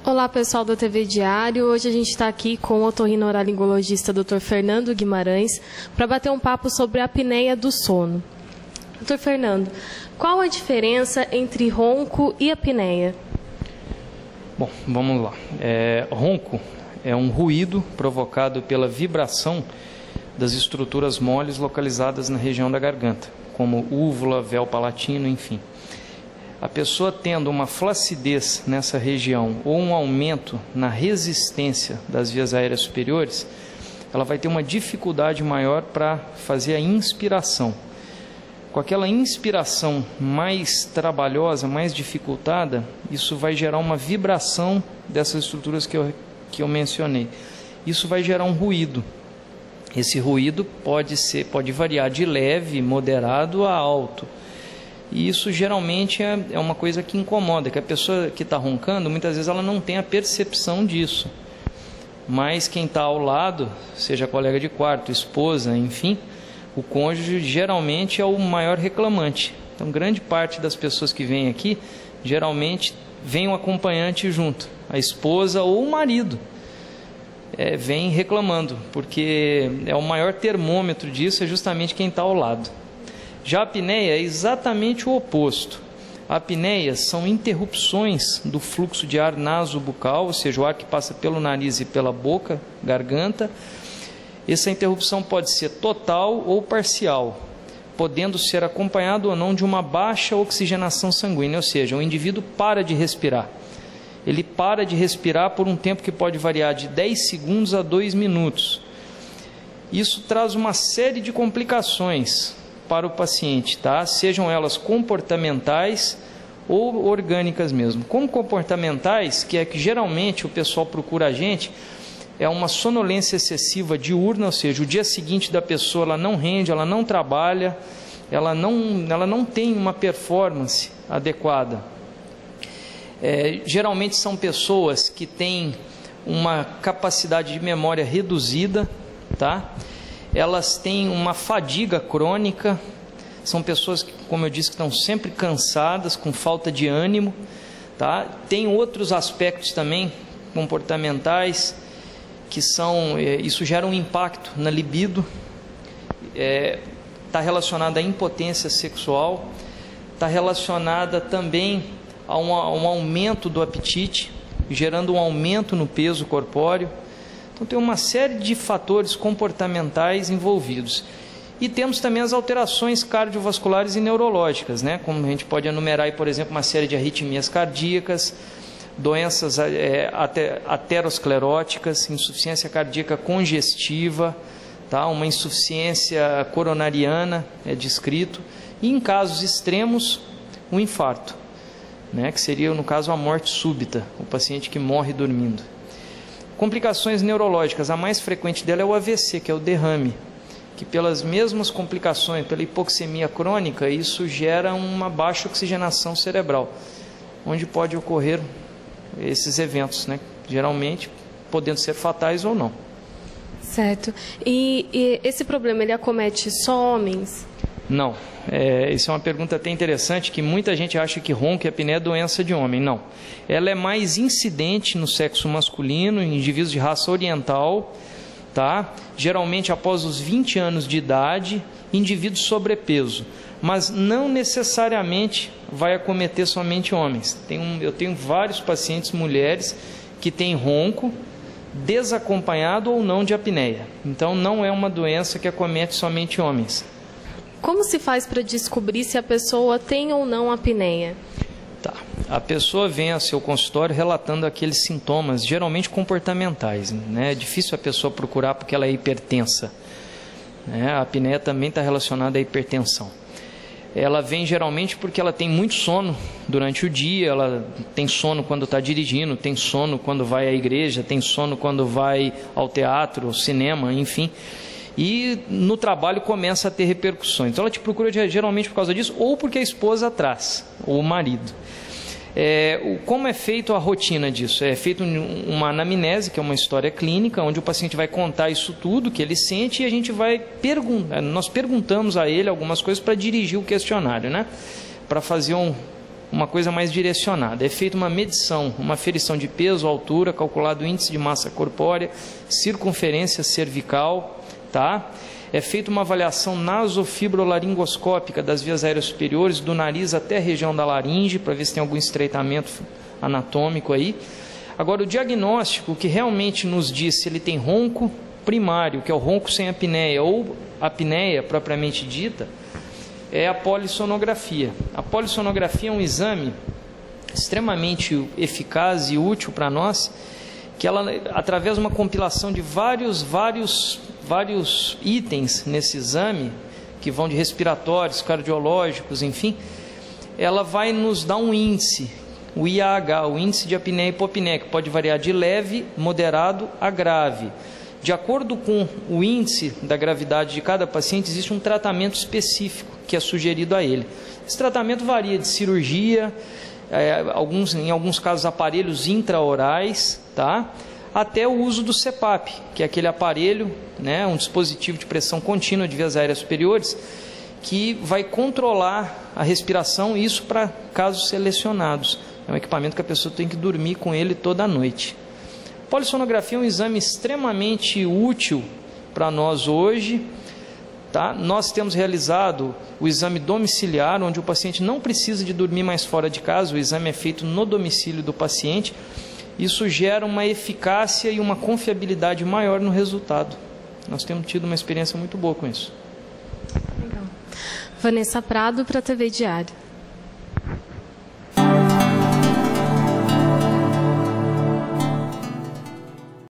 Olá, pessoal da TV Diário. Hoje a gente está aqui com o otorrinolaringologista Dr. Fernando Guimarães para bater um papo sobre a apneia do sono. Dr. Fernando, qual a diferença entre ronco e apneia? Bom, vamos lá. Ronco é um ruído provocado pela vibração das estruturas moles localizadas na região da garganta, como úvula, véu palatino, enfim. A pessoa tendo uma flacidez nessa região ou um aumento na resistência das vias aéreas superiores, ela vai ter uma dificuldade maior para fazer a inspiração. Com aquela inspiração mais trabalhosa, mais dificultada, isso vai gerar uma vibração dessas estruturas que eu mencionei. Isso vai gerar um ruído. Esse ruído pode variar de leve, moderado a alto. E isso geralmente é uma coisa que incomoda, que a pessoa que está roncando, muitas vezes ela não tem a percepção disso. Mas quem está ao lado, seja colega de quarto, esposa, enfim, o cônjuge geralmente é o maior reclamante. Então, grande parte das pessoas que vêm aqui, geralmente vem um acompanhante junto, a esposa ou o marido. Vem reclamando, porque o maior termômetro disso é justamente quem está ao lado. Já a apneia é exatamente o oposto. A apneia são interrupções do fluxo de ar nasobucal, ou seja, o ar que passa pelo nariz e pela boca, garganta. Essa interrupção pode ser total ou parcial, podendo ser acompanhado ou não de uma baixa oxigenação sanguínea, ou seja, o indivíduo para de respirar. Ele para de respirar por um tempo que pode variar de 10 segundos a 2 minutos. Isso traz uma série de complicações para o paciente, tá? Sejam elas comportamentais ou orgânicas mesmo. Como comportamentais, que é que geralmente o pessoal procura a gente, é uma sonolência excessiva diurna, ou seja, o dia seguinte da pessoa ela não rende, ela não trabalha, ela não tem uma performance adequada. Geralmente são pessoas que têm uma capacidade de memória reduzida, tá? Elas têm uma fadiga crônica, são pessoas que, como eu disse, que estão sempre cansadas, com falta de ânimo, tá? Tem outros aspectos também comportamentais, que isso gera um impacto na libido, está relacionada à impotência sexual, está relacionada também a um aumento do apetite, gerando um aumento no peso corpóreo. Então tem uma série de fatores comportamentais envolvidos. E temos também as alterações cardiovasculares e neurológicas, né? Como a gente pode enumerar aí, por exemplo, uma série de arritmias cardíacas, doenças ateroscleróticas, insuficiência cardíaca congestiva, tá? Uma insuficiência coronariana é descrito, e em casos extremos, um infarto, né? Que seria, no caso, a morte súbita, o paciente que morre dormindo. Complicações neurológicas, a mais frequente dela é o AVC, que é o derrame, que pelas mesmas complicações, pela hipoxemia crônica, isso gera uma baixa oxigenação cerebral, onde pode ocorrer esses eventos, né? Geralmente podendo ser fatais ou não. Certo. E esse problema, ele acomete só homens? Não. Isso é uma pergunta até interessante, que muita gente acha que ronco e apneia é doença de homem. Não. Ela é mais incidente no sexo masculino, em indivíduos de raça oriental, tá? Geralmente após os 20 anos de idade, indivíduos sobrepeso. Mas não necessariamente vai acometer somente homens. Eu tenho vários pacientes mulheres que têm ronco, desacompanhado ou não de apneia. Então não é uma doença que acomete somente homens. Como se faz para descobrir se a pessoa tem ou não apneia? Tá. A pessoa vem ao seu consultório relatando aqueles sintomas, geralmente comportamentais, né? É difícil a pessoa procurar porque ela é hipertensa, né? A apneia também está relacionada à hipertensão. Ela vem geralmente porque ela tem muito sono durante o dia, ela tem sono quando está dirigindo, tem sono quando vai à igreja, tem sono quando vai ao teatro, ao cinema, enfim. E no trabalho começa a ter repercussões. Então ela te procura geralmente por causa disso, ou porque a esposa traz, ou o marido. Como é feito a rotina disso? É feito uma anamnese, que é uma história clínica, onde o paciente vai contar isso tudo que ele sente, e a gente vai nós perguntamos a ele algumas coisas para dirigir o questionário, né? Para fazer uma coisa mais direcionada. É feita uma medição, uma aferição de peso, altura, calculado o índice de massa corpórea, circunferência cervical, tá? É feita uma avaliação nasofibrolaringoscópica das vias aéreas superiores, do nariz até a região da laringe, para ver se tem algum estreitamento anatômico aí. Agora, o diagnóstico, que realmente nos diz se ele tem ronco primário, que é o ronco sem apneia, ou apneia propriamente dita, é a polissonografia. A polissonografia é um exame extremamente eficaz e útil para nós, que ela, através de uma compilação de vários itens nesse exame, que vão de respiratórios, cardiológicos, enfim, ela vai nos dar um índice, o IAH, o índice de apneia e hipopneia, que pode variar de leve, moderado a grave. De acordo com o índice da gravidade de cada paciente, existe um tratamento específico que é sugerido a ele. Esse tratamento varia de cirurgia, em alguns casos aparelhos intraorais, tá? Até o uso do CPAP, que é aquele aparelho, né, um dispositivo de pressão contínua de vias aéreas superiores, que vai controlar a respiração, isso para casos selecionados. É um equipamento que a pessoa tem que dormir com ele toda a noite. Polissonografia é um exame extremamente útil para nós hoje, tá? Nós temos realizado o exame domiciliar, onde o paciente não precisa de dormir mais fora de casa, o exame é feito no domicílio do paciente. Isso gera uma eficácia e uma confiabilidade maior no resultado. Nós temos tido uma experiência muito boa com isso. Legal. Vanessa Prado, para a TV Diário.